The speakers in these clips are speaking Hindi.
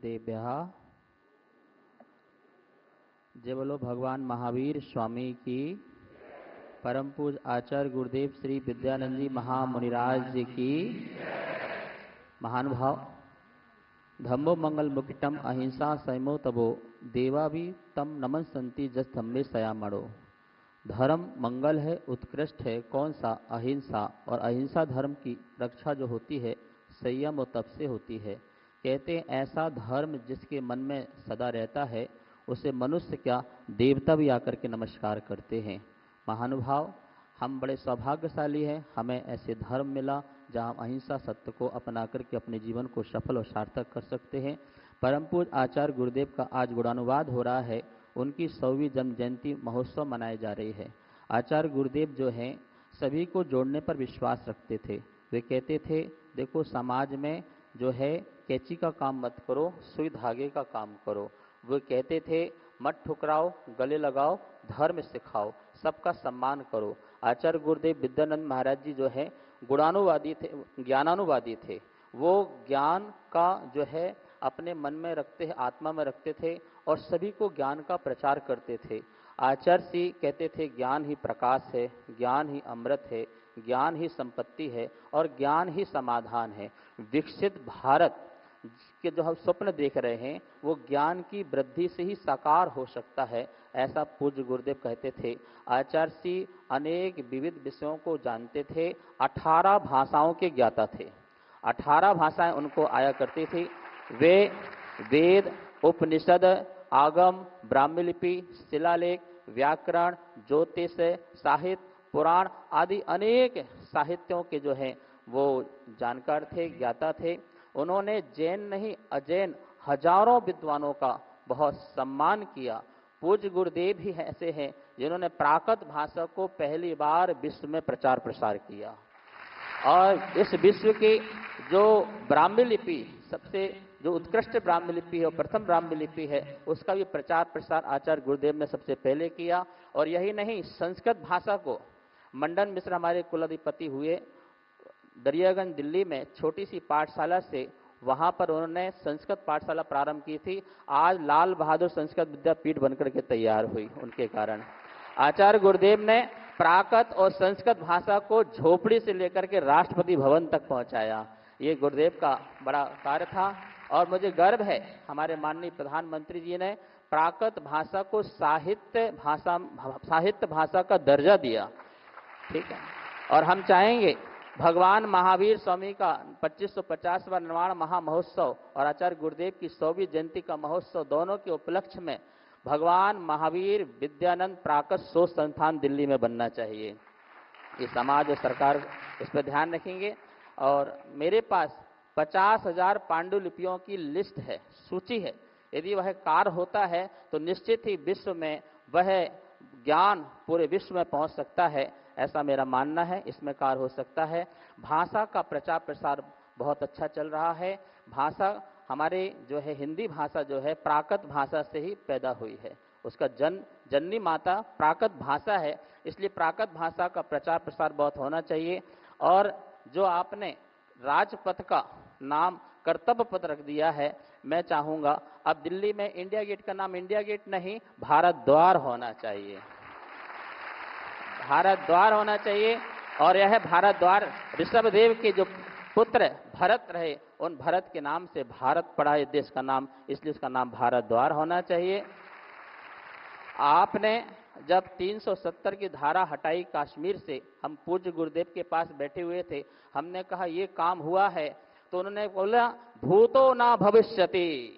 देव्यः। जय बोलो भगवान महावीर स्वामी की। परम पूज आचार्य गुरुदेव श्री विद्यानंद जी महामुनिराज जी की। महानुभाव, धम्मो मंगल मुक्तम अहिंसा संयमो तबो देवा भी तम नमन संति जस धम्मे सयामणो। धर्म मंगल है, उत्कृष्ट है, कौन सा? अहिंसा। और अहिंसा धर्म की रक्षा जो होती है संयम और तप से होती है। कहते हैं ऐसा धर्म जिसके मन में सदा रहता है उसे मनुष्य क्या देवता भी आकर के नमस्कार करते हैं। महानुभाव, हम बड़े सौभाग्यशाली हैं, हमें ऐसे धर्म मिला जहां हम अहिंसा सत्य को अपना करके अपने जीवन को सफल और सार्थक कर सकते हैं। परम पूज्य आचार्य गुरुदेव का आज गुणानुवाद हो रहा है, उनकी 100वीं जन्म जयंती महोत्सव मनाई जा रही है। आचार्य गुरुदेव जो हैं सभी को जोड़ने पर विश्वास रखते थे। वे कहते थे देखो समाज में जो है कैंची का काम मत करो, सुई धागे का काम करो। वे कहते थे मत ठुकराओ, गले लगाओ, धर्म सिखाओ, सबका सम्मान करो। आचार्य गुरुदेव विद्यानंद महाराज जी जो है गुणानुवादी थे, ज्ञानानुवादी थे। वो ज्ञान का जो है अपने मन में रखते हैं, आत्मा में रखते थे और सभी को ज्ञान का प्रचार करते थे। आचार्य जी कहते थे ज्ञान ही प्रकाश है, ज्ञान ही अमृत है, ज्ञान ही संपत्ति है और ज्ञान ही समाधान है। विकसित भारत के जो हम स्वप्न देख रहे हैं वो ज्ञान की वृद्धि से ही साकार हो सकता है, ऐसा पूज्य गुरुदेव कहते थे। आचार्य जी अनेक विविध विषयों को जानते थे, 18 भाषाओं के ज्ञाता थे। 18 भाषाएं उनको आया करती थी। वे वेद, उपनिषद, आगम, ब्राह्मी लिपि, शिलालेख, व्याकरण, ज्योतिष, साहित्य, पुराण आदि अनेक साहित्यों के जो हैं वो जानकार थे, ज्ञाता थे। उन्होंने जैन नहीं अजैन हजारों विद्वानों का बहुत सम्मान किया। पूज्य गुरुदेव ही ऐसे हैं जिन्होंने प्राकृत भाषा को पहली बार विश्व में प्रचार प्रसार किया और इस विश्व की जो ब्राह्मी लिपि सबसे जो उत्कृष्ट ब्राह्मी लिपि है और प्रथम ब्राह्मी लिपि है उसका भी प्रचार प्रसार आचार्य गुरुदेव ने सबसे पहले किया। और यही नहीं, संस्कृत भाषा को मंडन मिश्र हमारे कुलाधिपति हुए दरियागंज दिल्ली में छोटी सी पाठशाला से, वहां पर उन्होंने संस्कृत पाठशाला प्रारंभ की थी। आज लाल बहादुर संस्कृत विद्यापीठ बनकर के तैयार हुई उनके कारण। आचार्य गुरुदेव ने प्राकृत और संस्कृत भाषा को झोपड़ी से लेकर के राष्ट्रपति भवन तक पहुंचाया। ये गुरुदेव का बड़ा कार्य था और मुझे गर्व है हमारे माननीय प्रधानमंत्री जी ने प्राकृत भाषा को साहित्य भाषा का दर्जा दिया। ठीक है, और हम चाहेंगे भगवान महावीर स्वामी का 2550वां निर्वाण महामहोत्सव और आचार्य गुरुदेव की 100वीं जयंती का महोत्सव दोनों के उपलक्ष्य में भगवान महावीर विद्यानंद प्राकृत शोध संस्थान दिल्ली में बनना चाहिए। ये समाज और सरकार इस पर ध्यान रखेंगे। और मेरे पास 50,000 पांडुलिपियों की लिस्ट है, सूची है। यदि वह कार्य होता है तो निश्चित ही विश्व में वह ज्ञान पूरे विश्व में पहुंच सकता है, ऐसा मेरा मानना है। इसमें कार्य हो सकता है। भाषा का प्रचार प्रसार बहुत अच्छा चल रहा है। भाषा हमारे जो है हिंदी भाषा जो है प्राकृत भाषा से ही पैदा हुई है, उसका जननी माता प्राकृत भाषा है, इसलिए प्राकृत भाषा का प्रचार प्रसार बहुत होना चाहिए। और जो आपने राजपथ का नाम कर्तव्य पथ रख दिया है, मैं चाहूंगा अब दिल्ली में इंडिया गेट का नाम इंडिया गेट नहीं भारत द्वार होना चाहिए, भारत द्वार होना चाहिए। और यह भारत द्वार ऋषभदेव के जो पुत्र भरत रहे उन भरत के नाम से भारत पड़ा है देश का नाम, इसलिए उसका नाम भारत द्वार होना चाहिए। आपने जब 370 की धारा हटाई कश्मीर से, हम पूज्य गुरुदेव के पास बैठे हुए थे, हमने कहा ये काम हुआ है, तो उन्होंने बोला भूतो ना भविष्यति,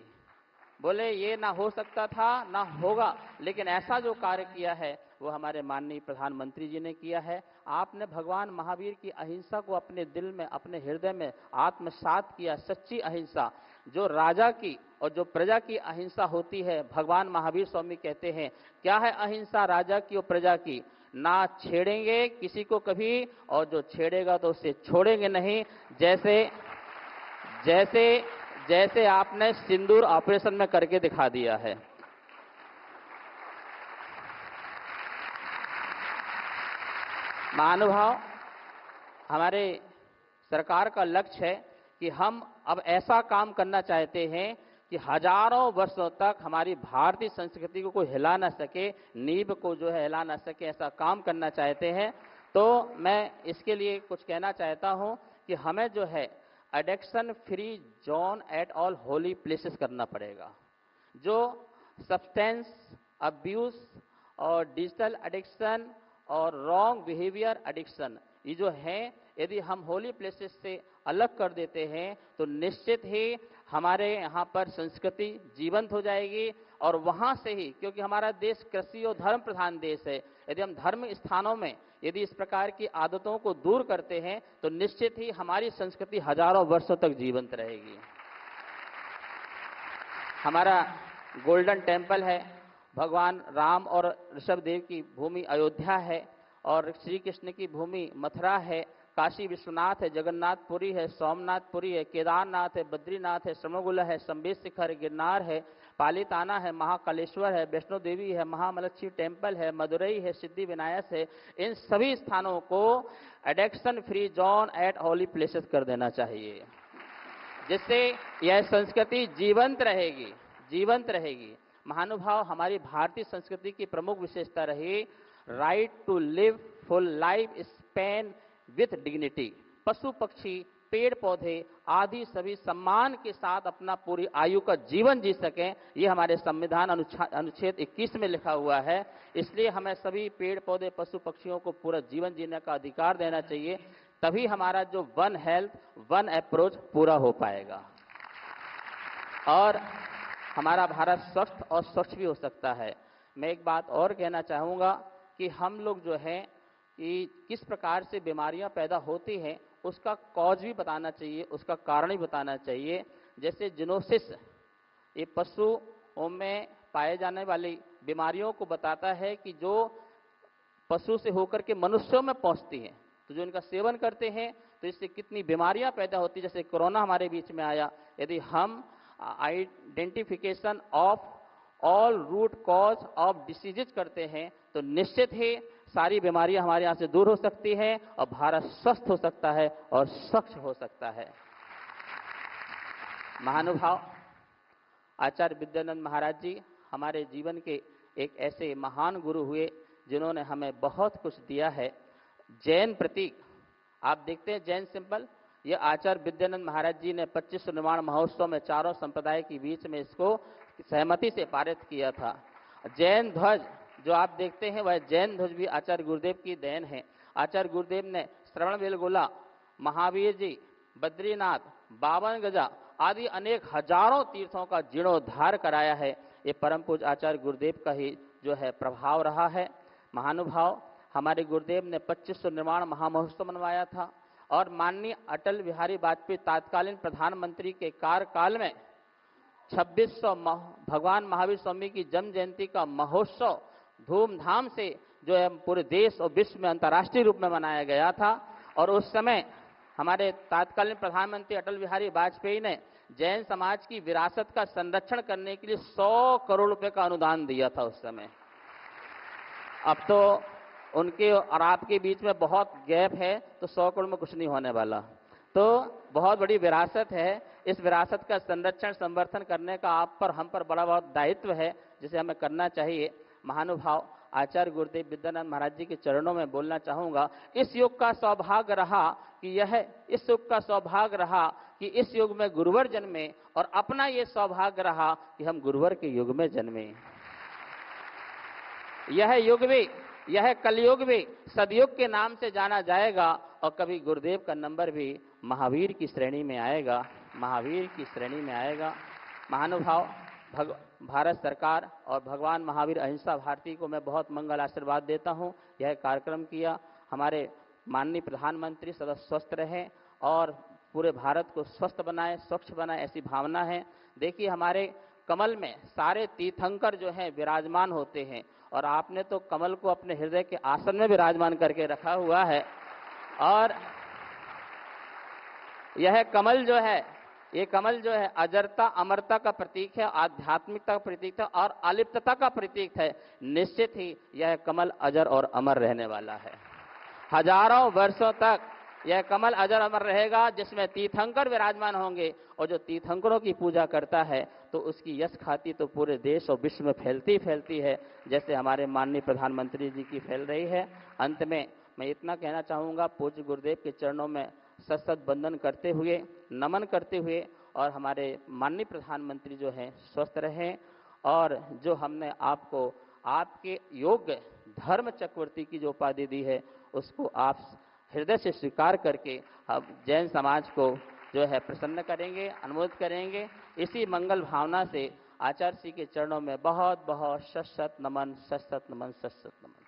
बोले ये ना हो सकता था ना होगा, लेकिन ऐसा जो कार्य किया है वो हमारे माननीय प्रधानमंत्री जी ने किया है। आपने भगवान महावीर की अहिंसा को अपने दिल में, अपने हृदय में आत्मसात किया। सच्ची अहिंसा जो राजा की और जो प्रजा की अहिंसा होती है, भगवान महावीर स्वामी कहते हैं क्या है अहिंसा राजा की और प्रजा की? ना छेड़ेंगे किसी को कभी, और जो छेड़ेगा तो उसे छोड़ेंगे नहीं। जैसे जैसे जैसे आपने सिंदूर ऑपरेशन में करके दिखा दिया है। महानुभाव, हमारे सरकार का लक्ष्य है कि हम अब ऐसा काम करना चाहते हैं कि हजारों वर्षों तक हमारी भारतीय संस्कृति को कोई हिला ना सके, नींव को जो है हिला ना सके, ऐसा काम करना चाहते हैं। तो मैं इसके लिए कुछ कहना चाहता हूं कि हमें जो है addiction free zone at all Holi places करना पड़ेगा। जो सब्सटेंस अब्यूज और डिजिटल एडिक्शन और रॉन्ग बिहेवियर एडिक्शन, ये जो हैं, यदि हम होली प्लेसेस से अलग कर देते हैं तो निश्चित ही हमारे यहाँ पर संस्कृति जीवंत हो जाएगी। और वहाँ से ही, क्योंकि हमारा देश कृषि और धर्म प्रधान देश है, यदि हम धर्म स्थानों में यदि इस प्रकार की आदतों को दूर करते हैं तो निश्चित ही हमारी संस्कृति हजारों वर्षों तक जीवंत रहेगी। हमारा गोल्डन टेम्पल है, भगवान राम और ऋषभदेव की भूमि अयोध्या है, और श्री कृष्ण की भूमि मथुरा है, काशी विश्वनाथ है, जगन्नाथपुरी है, सोमनाथपुरी है, केदारनाथ है, बद्रीनाथ है, श्रमगुल्ला है, संबेश शिखर है, गिरनार है, पालीताना है, महाकालेश्वर है, वैष्णो देवी है, महामलक्षी टेम्पल है, मदुरई है, सिद्धि विनायक है। इन सभी स्थानों को addiction free zone at holy places कर देना चाहिए, जिससे यह संस्कृति जीवंत रहेगी, जीवंत रहेगी। महानुभाव, हमारी भारतीय संस्कृति की प्रमुख विशेषता रही right to live full life span with dignity. पशु पक्षी पेड़ पौधे आदि सभी सम्मान के साथ अपना पूरी आयु का जीवन जी सकें, ये हमारे संविधान अनुच्छेद 21 में लिखा हुआ है। इसलिए हमें सभी पेड़ पौधे पशु पक्षियों को पूरा जीवन जीने का अधिकार देना चाहिए, तभी हमारा जो वन हेल्थ वन अप्रोच पूरा हो पाएगा और हमारा भारत स्वस्थ और स्वच्छ भी हो सकता है। मैं एक बात और कहना चाहूँगा कि हम लोग जो है कि किस प्रकार से बीमारियां पैदा होती हैं उसका कॉज भी बताना चाहिए, उसका कारण भी बताना चाहिए। जैसे जिनोसिस, ये पशुओं में पाए जाने वाली बीमारियों को बताता है कि जो पशु से होकर के मनुष्यों में पहुंचती हैं, तो जो इनका सेवन करते हैं तो इससे कितनी बीमारियां पैदा होती, जैसे कोरोना हमारे बीच में आया। यदि हम identification of all root cause of diseases करते हैं तो निश्चित ही सारी बीमारियां हमारे यहाँ से दूर हो सकती हैं और भारत स्वस्थ हो सकता है और स्वच्छ हो सकता है। महानुभाव, आचार्य विद्यानंद महाराज जी हमारे जीवन के एक ऐसे महान गुरु हुए जिन्होंने हमें बहुत कुछ दिया है। जैन प्रतीक आप देखते हैं, जैन सिंबल, यह आचार्य विद्यानंद महाराज जी ने 25 निर्माण महोत्सव में चारों संप्रदाय के बीच में इसको सहमति से पारित किया था। जैन ध्वज जो आप देखते हैं वह जैन ध्वज भी आचार्य गुरुदेव की देन है। आचार्य गुरुदेव ने श्रवण बेलगोला, महावीर जी, बद्रीनाथ, 52 गजा आदि अनेक हजारों तीर्थों का जीर्णोद्धार कराया है। ये परम पूज्य आचार्य गुरुदेव का ही जो है प्रभाव रहा है। महानुभाव, हमारे गुरुदेव ने 2500 निर्माण महामहोत्सव मनवाया था और माननीय अटल बिहारी वाजपेयी तत्कालीन प्रधानमंत्री के कार्यकाल में 2600 भगवान महावीर स्वामी की जन्म जयंती का महोत्सव धूमधाम से जो है पूरे देश और विश्व में अंतर्राष्ट्रीय रूप में मनाया गया था। और उस समय हमारे तत्कालीन प्रधानमंत्री अटल बिहारी वाजपेयी ने जैन समाज की विरासत का संरक्षण करने के लिए 100 करोड़ रुपए का अनुदान दिया था उस समय। अब तो उनके और आपके बीच में बहुत गैप है, तो 100 करोड़ में कुछ नहीं होने वाला। तो बहुत बड़ी विरासत है, इस विरासत का संरक्षण संवर्धन करने का आप पर हम पर बड़ा बहुत दायित्व है, जिसे हमें करना चाहिए। महानुभाव, आचार्य गुरुदेव विद्यानंद महाराज जी के चरणों में बोलना चाहूँगा, इस युग का सौभाग्य रहा कि इस युग में गुरुवर जन्मे और अपना ये सौभाग्य रहा कि हम गुरुवर के युग में जन्मे। यह युग भी, यह कलयुग भी सदयुग के नाम से जाना जाएगा और कभी गुरुदेव का नंबर भी महावीर की श्रेणी में आएगा, महावीर की श्रेणी में आएगा। महानुभाव, भारत सरकार और भगवान महावीर अहिंसा भारती को मैं बहुत मंगल आशीर्वाद देता हूँ। यह कार्यक्रम किया, हमारे माननीय प्रधानमंत्री सदा स्वस्थ रहें और पूरे भारत को स्वस्थ बनाए, स्वच्छ बनाए, ऐसी भावना है। देखिए, हमारे कमल में सारे तीर्थंकर जो हैं विराजमान होते हैं और आपने तो कमल को अपने हृदय के आसन में विराजमान करके रखा हुआ है। और यह कमल जो है, ये कमल जो है अजरता अमरता का प्रतीक है, आध्यात्मिकता का प्रतीक है और अलिप्तता का प्रतीक है। निश्चित ही यह कमल अजर और अमर रहने वाला है। हजारों वर्षों तक यह कमल अजर अमर रहेगा, जिसमें तीर्थंकर विराजमान होंगे और जो तीर्थंकरों की पूजा करता है तो उसकी यश खाती तो पूरे देश और विश्व में फैलती फैलती है, जैसे हमारे माननीय प्रधानमंत्री जी की फैल रही है। अंत में मैं इतना कहना चाहूँगा, पूज्य गुरुदेव के चरणों में सत सत वंदन करते हुए, नमन करते हुए, और हमारे माननीय प्रधानमंत्री जो हैं स्वस्थ रहें, और जो हमने आपको आपके योग्य धर्म चक्रवर्ती की जो उपाधि दी है उसको आप हृदय से स्वीकार करके अब जैन समाज को जो है प्रसन्न करेंगे, अनुमोदित करेंगे। इसी मंगल भावना से आचार्य श्री के चरणों में बहुत बहुत शत शत नमन, शत शत नमन, शत शत नमन।